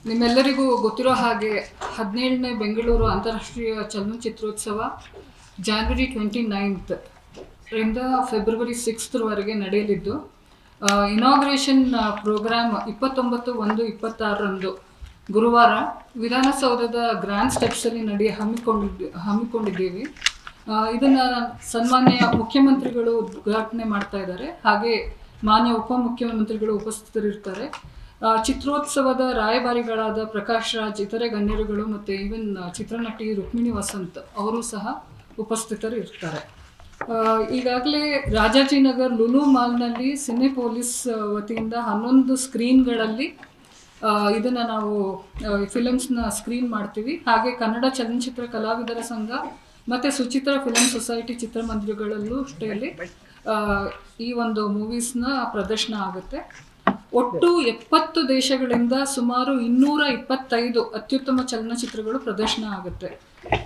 ನಿಮ್ಮೆಲ್ಲರಿಗೂ ಗೊತ್ತಿರೋ ಹಾಗೆ 17ನೇ ಬೆಂಗಳೂರು ಅಂತಾರಾಷ್ಟ್ರೀಯ ಚಲನಚಿತ್ರೋತ್ಸವ ಜಾನ್ವರಿ 29th ರಿಂದ ಫೆಬ್ರವರಿ 6th ನಡೆಯಲಿದ್ದು, ಇನಾಗ್ರೇಷನ್ ಪ್ರೋಗ್ರಾಮ್ 29/1/26 ಗುರುವಾರ ವಿಧಾನಸೌಧದ ಗ್ರ್ಯಾಂಡ್ ಸ್ಟೆಪ್ಸಲ್ಲಿ ಹಮ್ಮಿಕೊಂಡಿದ್ದೀವಿ. ಇದನ್ನು ಸನ್ಮಾನ್ಯ ಮುಖ್ಯಮಂತ್ರಿಗಳು ಉದ್ಘಾಟನೆ ಮಾಡ್ತಾ ಇದ್ದಾರೆ. ಹಾಗೆ ಮಾನ್ಯ ಉಪಮುಖ್ಯಮಂತ್ರಿಗಳು ಉಪಸ್ಥಿತರಿರ್ತಾರೆ. ಚಿತ್ರೋತ್ಸವದ ರಾಯಭಾರಿಗಳಾದ ಪ್ರಕಾಶ್ ರಾಜ್, ಇತರೆ ಗಣ್ಯರುಗಳು ಮತ್ತು ಈವನ್ ಚಿತ್ರನಟಿ ರುಕ್ಮಿಣಿ ವಸಂತ್ ಅವರು ಸಹ ಉಪಸ್ಥಿತರಿರ್ತಾರೆ. ಈಗಾಗಲೇ ರಾಜಾಜಿನಗರ್ ಲುಲು ಮಾಲ್ನಲ್ಲಿ ಸಿನೆಪೋಲಿಸ್ ವತಿಯಿಂದ 11 ಸ್ಕ್ರೀನ್ಗಳಲ್ಲಿ ಇದನ್ನು ನಾವು ಫಿಲಮ್ಸ್ನ ಸ್ಕ್ರೀನ್ ಮಾಡ್ತೀವಿ. ಹಾಗೆ ಕನ್ನಡ ಚಲನಚಿತ್ರ ಕಲಾವಿದರ ಸಂಘ ಮತ್ತು ಸುಚಿತ್ರ ಫಿಲಮ್ ಸೊಸೈಟಿ ಚಿತ್ರಮಂದಿರಗಳಲ್ಲೂ ಅಷ್ಟೇ ಈ ಒಂದು ಮೂವೀಸ್ನ ಪ್ರದರ್ಶನ ಆಗುತ್ತೆ. ಒಟ್ಟು 70 ದೇಶಗಳಿಂದ ಸುಮಾರು 225 ಅತ್ಯುತ್ತಮ ಚಲನಚಿತ್ರಗಳು ಪ್ರದರ್ಶನ ಆಗುತ್ತೆ.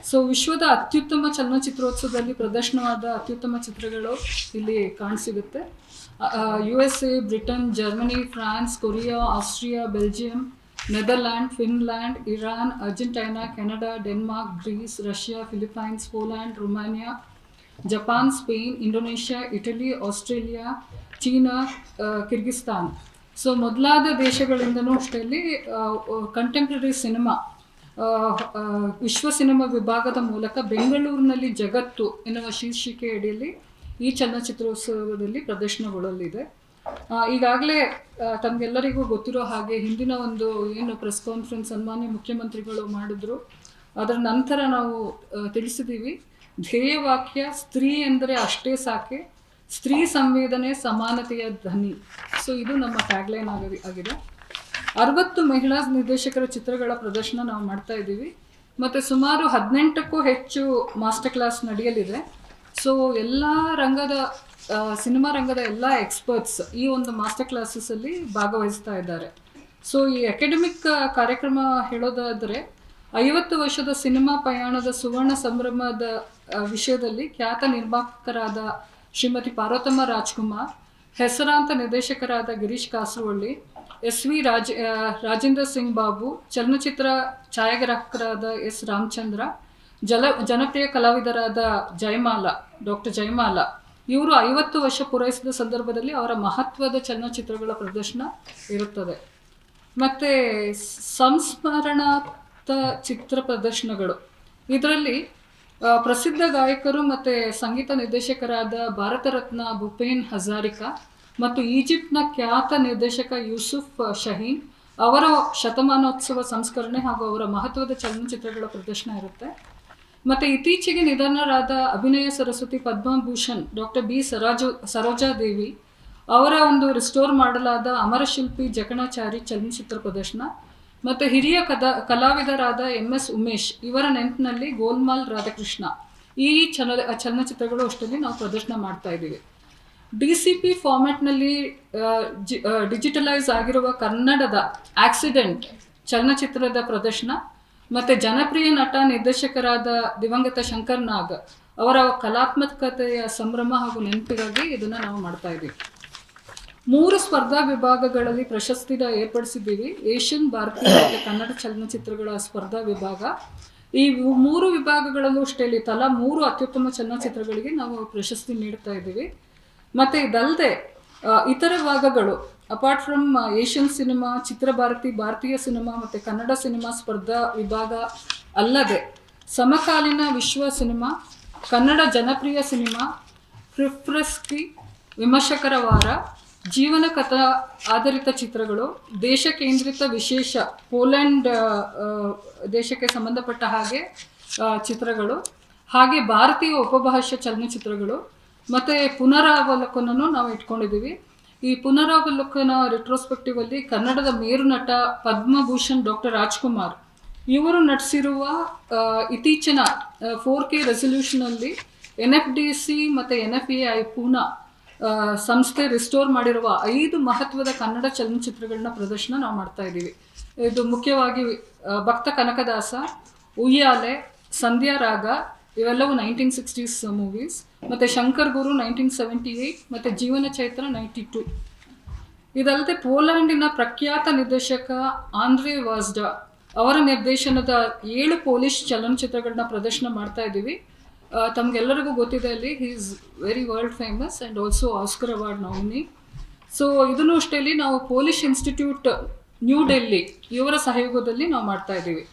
ಸೊ ವಿಶ್ವದ ಅತ್ಯುತ್ತಮ ಚಲನಚಿತ್ರೋತ್ಸವದಲ್ಲಿ ಪ್ರದರ್ಶನವಾದ ಅತ್ಯುತ್ತಮ ಚಿತ್ರಗಳು ಇಲ್ಲಿ ಕಾಣಸಿಗುತ್ತೆ. USA, Britain, Germany, France, Korea, Austria, Belgium, Netherland, Finland, Iran, Argentina, Canada, Denmark, Greece, Russia, Philippines, Poland, Romania, Japan, Spain, Indonesia, Italy, Australia, China, Kyrgyzstan ಸೊ ಮೊದಲಾದ ದೇಶಗಳಿಂದನೂ ಅಷ್ಟೇ ಕಂಟೆಂಪ್ರರಿ ಸಿನಿಮಾ ವಿಶ್ವ ಸಿನಿಮಾ ವಿಭಾಗದ ಮೂಲಕ ಬೆಂಗಳೂರಿನಲ್ಲಿ ಜಗತ್ತು ಎನ್ನುವ ಶೀರ್ಷಿಕೆ ಅಡಿಯಲ್ಲಿ ಈ ಚಲನಚಿತ್ರೋತ್ಸವದಲ್ಲಿ ಪ್ರದರ್ಶನಗೊಳ್ಳಲಿದೆ. ಈಗಾಗಲೇ ತಮಗೆಲ್ಲರಿಗೂ ಗೊತ್ತಿರೋ ಹಾಗೆ ಹಿಂದಿನ ಒಂದು ಏನು ಪ್ರೆಸ್ ಕಾನ್ಫರೆನ್ಸ್ ಸನ್ಮಾನ್ಯ ಮುಖ್ಯಮಂತ್ರಿಗಳು ಮಾಡಿದ್ರು, ಅದರ ನಂತರ ನಾವು ತಿಳಿಸಿದ್ದೀವಿ. ಧ್ಯೇಯವಾಕ್ಯ ಸ್ತ್ರೀ ಎಂದರೆ ಅಷ್ಟೇ ಸಾಕೆ, ಸ್ತ್ರೀ ಸಂವೇದನೆ ಸಮಾನತೆಯ ಧ್ವನಿ. ಸೊ ಇದು ನಮ್ಮ ಟ್ಯಾಗ್ಲೈನ್ ಆಗಿದೆ. 60 ಮಹಿಳಾ ನಿರ್ದೇಶಕರ ಚಿತ್ರಗಳ ಪ್ರದರ್ಶನ ನಾವು ಮಾಡ್ತಾ ಇದ್ದೀವಿ. ಮತ್ತು ಸುಮಾರು 18ಕ್ಕೂ ಹೆಚ್ಚು ಮಾಸ್ಟರ್ ಕ್ಲಾಸ್ ನಡೆಯಲಿದೆ. ಸೊ ಎಲ್ಲ ರಂಗದ ಸಿನಿಮಾ ರಂಗದ ಎಲ್ಲ ಎಕ್ಸ್ಪರ್ಟ್ಸ್ ಈ ಒಂದು ಮಾಸ್ಟರ್ ಕ್ಲಾಸಸ್ಸಲ್ಲಿ ಭಾಗವಹಿಸ್ತಾ ಇದ್ದಾರೆ. ಸೊ ಈ ಅಕಾಡೆಮಿಕ್ ಕಾರ್ಯಕ್ರಮ ಹೇಳೋದಾದರೆ 50 ವರ್ಷದ ಸಿನಿಮಾ ಪಯಣದ ಸುವರ್ಣ ಸಂಭ್ರಮದ ವಿಷಯದಲ್ಲಿ ಖ್ಯಾತ ನಿರ್ಮಾಪಕರಾದ ಶ್ರೀಮತಿ ಪಾರ್ವತಮ್ಮ ರಾಜ್ಕುಮಾರ್, ಹೆಸರಾಂತ ನಿರ್ದೇಶಕರಾದ ಗಿರೀಶ್ ಕಾಸರವಳ್ಳಿ, SV ರಾಜೇಂದ್ರ ಸಿಂಗ್ ಬಾಬು, ಚಲನಚಿತ್ರ ಛಾಯಾಗ್ರಾಹಕರಾದ S ರಾಮಚಂದ್ರ, ಜನಪ್ರಿಯ ಕಲಾವಿದರಾದ ಡಾಕ್ಟರ್ ಜಯಮಾಲಾ ಇವರು 50 ವರ್ಷ ಪೂರೈಸಿದ ಸಂದರ್ಭದಲ್ಲಿ ಅವರ ಮಹತ್ವದ ಚಲನಚಿತ್ರಗಳ ಪ್ರದರ್ಶನ ಇರುತ್ತದೆ. ಮತ್ತು ಸಂಸ್ಮರಣಾರ್ಥ ಚಿತ್ರ ಪ್ರದರ್ಶನಗಳು, ಇದರಲ್ಲಿ ಪ್ರಸಿದ್ಧ ಗಾಯಕರು ಮತ್ತು ಸಂಗೀತ ನಿರ್ದೇಶಕರಾದ ಭಾರತ ರತ್ನ ಭೂಪೇನ್ ಹಜಾರಿಕಾ ಮತ್ತು ಈಜಿಪ್ಟ್ನ ಖ್ಯಾತ ನಿರ್ದೇಶಕ ಯೂಸುಫ್ ಶಹೀನ್ ಅವರ ಶತಮಾನೋತ್ಸವ ಸಂಸ್ಕರಣೆ ಹಾಗೂ ಅವರ ಮಹತ್ವದ ಚಲನಚಿತ್ರಗಳ ಪ್ರದರ್ಶನ ಇರುತ್ತೆ. ಮತ್ತು ಇತ್ತೀಚೆಗೆ ನಿಧನರಾದ ಅಭಿನಯ ಸರಸ್ವತಿ ಪದ್ಮಭೂಷಣ್ ಡಾಕ್ಟರ್ B ಸರೋಜಾದೇವಿ ಅವರ ಒಂದು ರಿಸ್ಟೋರ್ ಮಾಡಲಾದ ಅಮರಶಿಲ್ಪಿ ಜಕಣಾಚಾರಿ ಚಲನಚಿತ್ರ ಪ್ರದರ್ಶನ ಮತ್ತು ಹಿರಿಯ ಕಲಾವಿದರಾದ MS ಉಮೇಶ್ ಇವರ ನೆನಪಿನಲ್ಲಿ ಗೋಲ್ಮಾಲ್ ರಾಧಾಕೃಷ್ಣ ಈ ಚಲನಚಿತ್ರಗಳು ಅಷ್ಟರಲ್ಲಿ ನಾವು ಪ್ರದರ್ಶನ ಮಾಡ್ತಾ ಇದ್ದೀವಿ. DCP ಫಾರ್ಮ್ಯಾಟ್ನಲ್ಲಿ ಡಿಜಿಟಲೈಸ್ ಆಗಿರುವ ಕನ್ನಡದ ಆಕ್ಸಿಡೆಂಟ್ ಚಲನಚಿತ್ರದ ಪ್ರದರ್ಶನ ಮತ್ತು ಜನಪ್ರಿಯ ನಟ ನಿರ್ದೇಶಕರಾದ ದಿವಂಗತ ಶಂಕರ್ ನಾಗ್ ಅವರ ಕಲಾತ್ಮಕತೆಯ ಸಂಭ್ರಮ ಹಾಗೂ ನೆನಪಿಗಾಗಿ ಇದನ್ನು ನಾವು ಮಾಡ್ತಾ ಇದ್ದೀವಿ. 3 ಸ್ಪರ್ಧಾ ವಿಭಾಗಗಳಲ್ಲಿ ಪ್ರಶಸ್ತಿನ ಏರ್ಪಡಿಸಿದ್ದೀವಿ. ಏಷ್ಯನ್, ಭಾರತೀಯ ಮತ್ತು ಕನ್ನಡ ಚಲನಚಿತ್ರಗಳ ಸ್ಪರ್ಧಾ ವಿಭಾಗ. ಈ 3 ವಿಭಾಗಗಳಲ್ಲೂ ಅಷ್ಟೇ ತಲಾ 3 ಅತ್ಯುತ್ತಮ ಚಲನಚಿತ್ರಗಳಿಗೆ ನಾವು ಪ್ರಶಸ್ತಿ ನೀಡ್ತಾ ಇದ್ದೀವಿ. ಮತ್ತು ಇದಲ್ಲದೆ ಇತರ ಭಾಗಗಳು apart from Asian cinema, Chitrabharati, ಭಾರತೀಯ ಸಿನಿಮಾ ಮತ್ತು ಕನ್ನಡ ಸಿನಿಮಾ ಸ್ಪರ್ಧಾ ವಿಭಾಗ ಅಲ್ಲದೆ ಸಮಕಾಲೀನ ವಿಶ್ವ ಸಿನಿಮಾ, ಕನ್ನಡ ಜನಪ್ರಿಯ ಸಿನಿಮಾ, ಫ್ರಿಫ್ರೆಸ್ಕಿ, ವಿಮರ್ಶಕರ ವಾರ, ಜೀವನ ಕಥಾ ಆಧಾರಿತ ಚಿತ್ರಗಳು, ದೇಶ ಕೇಂದ್ರಿತ ವಿಶೇಷ ಪೋಲೆಂಡ್ ದೇಶಕ್ಕೆ ಸಂಬಂಧಪಟ್ಟ ಹಾಗೆ ಚಿತ್ರಗಳು, ಹಾಗೆ ಭಾರತೀಯ ಉಪಭಾಷಾ ಚಲನಚಿತ್ರಗಳು ಮತ್ತು ಪುನರಾವಲೋಕನೂ ನಾವು ಇಟ್ಕೊಂಡಿದ್ದೀವಿ. ಈ ಪುನರಾವಲೋಕನ ರಿಟ್ರೋಸ್ಪೆಕ್ಟಿವಲ್ಲಿ ಕನ್ನಡದ ಮೇರು ನಟ ಪದ್ಮಭೂಷಣ್ ಡಾಕ್ಟರ್ ರಾಜ್ಕುಮಾರ್ ಇವರು ನಟಿಸಿರುವ ಇತ್ತೀಚಿನ 4K ರೆಸಲ್ಯೂಷನಲ್ಲಿ NFDC ಮತ್ತು NFAI ಪೂನಾ ಸಂಸ್ಥೆ ರಿಸ್ಟೋರ್ ಮಾಡಿರುವ 5 ಮಹತ್ವದ ಕನ್ನಡ ಚಲನಚಿತ್ರಗಳನ್ನ ಪ್ರದರ್ಶನ ನಾವು ಮಾಡ್ತಾ ಇದ್ದೀವಿ. ಇದು ಮುಖ್ಯವಾಗಿ ಭಕ್ತ ಕನಕದಾಸ, ಉಯ್ಯಾಲೆ, ಸಂಧ್ಯಾ ರಾಗ ಇವೆಲ್ಲವೂ 1960s ಮೂವೀಸ್, ಮತ್ತು ಶಂಕರ್ ಗುರು 1978 ಮತ್ತು ಜೀವನ ಚೈತ್ರ 92. ಇದಲ್ಲದೆ ಪೋಲ್ಯಾಂಡಿನ ಪ್ರಖ್ಯಾತ ನಿರ್ದೇಶಕ ಆಂಡ್ರೆ ವಾಸ್ಡಾ ಅವರ ನಿರ್ದೇಶನದ 7 ಪೋಲಿಷ್ ಚಲನಚಿತ್ರಗಳನ್ನ ಪ್ರದರ್ಶನ ಮಾಡ್ತಾ ಇದ್ದೀವಿ. ತಮಗೆಲ್ಲರಿಗೂ ಗೊತ್ತಿದೆ, ಅಲ್ಲಿ he is very world famous and also Oscar award nominee. So ಇದನ್ನು ಅಷ್ಟೇ ನಾವು ಪೋಲಿಷ್ ಇನ್ಸ್ಟಿಟ್ಯೂಟ್ ನ್ಯೂ ಡೆಲ್ಲಿ ಇವರ ಸಹಯೋಗದಲ್ಲಿ ನಾವು ಮಾಡ್ತಾ ಇದ್ದೀವಿ.